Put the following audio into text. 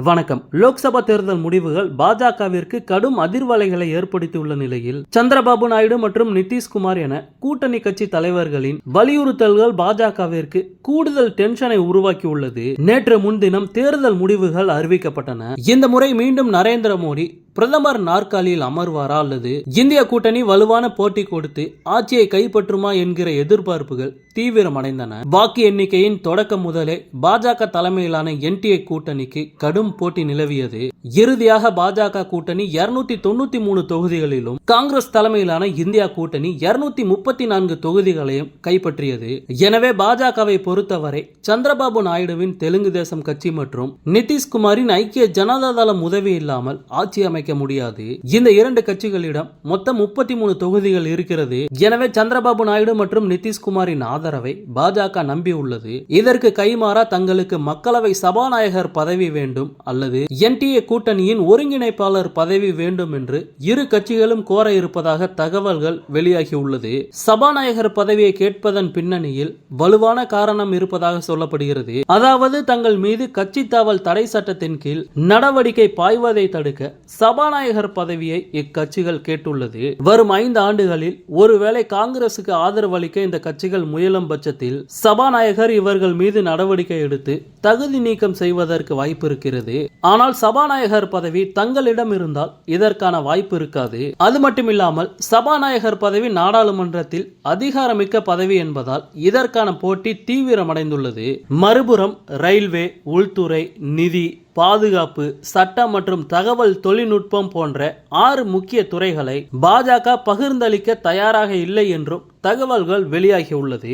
வணக்கம். லோக்சபா தேர்தல் முடிவுகள் பாஜகவிற்கு கடும் அதிர்வலைகளை ஏற்படுத்தியுள்ள நிலையில் சந்திரபாபு நாயுடு மற்றும் நிதிஷ்குமார் என கூட்டணி கட்சி தலைவர்களின் வலியுறுத்தல்கள் பாஜகவிற்கு கூடுதல் டென்ஷனை உருவாக்கியுள்ளது. நேற்று முன்தினம் தேர்தல் முடிவுகள் அறிவிக்கப்பட்டன. இந்த முறை மீண்டும் நரேந்திர மோடி பிரதமர் நாற்காலியில் அமர்வாரா அல்லது இந்திய கூட்டணி வலுவான போட்டி கொடுத்து ஆட்சியை கைப்பற்றுமா என்கிற எதிர்பார்ப்புகள் தீவிரமடைந்தன. வாக்கு எண்ணிக்கையின் தொடக்கம் முதலே பாஜக தலைமையிலான என்டிஏ கூட்டணிக்கு கடும் போட்டி நிலவியது. இறுதியாக பாஜக கூட்டணி 293 தொகுதிகளிலும் காங்கிரஸ் தலைமையிலான இந்தியா கூட்டணி 234 தொகுதிகளையும் கைப்பற்றியது. எனவே பாஜகவை பொறுத்தவரை சந்திரபாபு நாயுடுவின் தெலுங்கு தேசம் கட்சி மற்றும் நிதிஷ்குமாரின் ஐக்கிய ஜனதா தளம் உதவி இல்லாமல் ஆட்சி அமைக்க முடியாது. இந்த இரண்டு கட்சிகளிடம் மொத்தம் 33 தொகுதிகள் இருக்கிறது. எனவே சந்திரபாபு நாயுடு மற்றும் நிதிஷ்குமாரின் ஆதரவை பாஜக நம்பியுள்ளது. இதற்கு கைமாறா தங்களுக்கு மக்களவை சபாநாயகர் பதவி வேண்டும் அல்லது என்டிஏ கூட்டணியின் ஒருங்கிணைப்பாளர் பதவி வேண்டும் என்று இரு கட்சிகளும் கோர இருப்பதாக தகவல்கள் வெளியாகியுள்ளது. சபாநாயகர் பதவியை கேட்பதன் பின்னணியில் வலுவான காரணம் இருப்பதாக சொல்லப்படுகிறது. அதாவது தங்கள் மீது கட்சி தாவல் தடை சட்டத்தின் கீழ் நடவடிக்கை பாய்வதை தடுக்க சபாநாயகர் பதவியை இக்கட்சிகள் கேட்டுள்ளது. வரும் 5 ஆண்டுகளில் ஒருவேளை காங்கிரசுக்கு ஆதரவு அளிக்க இந்த கட்சிகள் முயலும் பட்சத்தில் சபாநாயகர் இவர்கள் மீது நடவடிக்கை எடுத்து தகுதி நீக்கம் செய்வதற்கு வாய்ப்பு இருக்கிறது. ஆனால் சபாநாயகர் பதவி தங்களிடம் இருந்தால் இதற்கான வாய்ப்பு இருக்காது. அது மட்டுமில்லாமல் சபாநாயகர் பதவி நாடாளுமன்றத்தில் அதிகாரமிக்க பதவி என்பதால் இதற்கான போட்டி தீவிரமடைந்துள்ளது. மறுபுறம் ரயில்வே, உள்துறை, நிதி, பாதுகாப்பு, சட்டம் மற்றும் தகவல் தொழில்நுட்பம் போன்ற 6 முக்கிய துறைகளை பாஜக பகிர்ந்தளிக்க தயாராக இல்லை என்றும் தகவல்கள் வெளியாகியுள்ளது.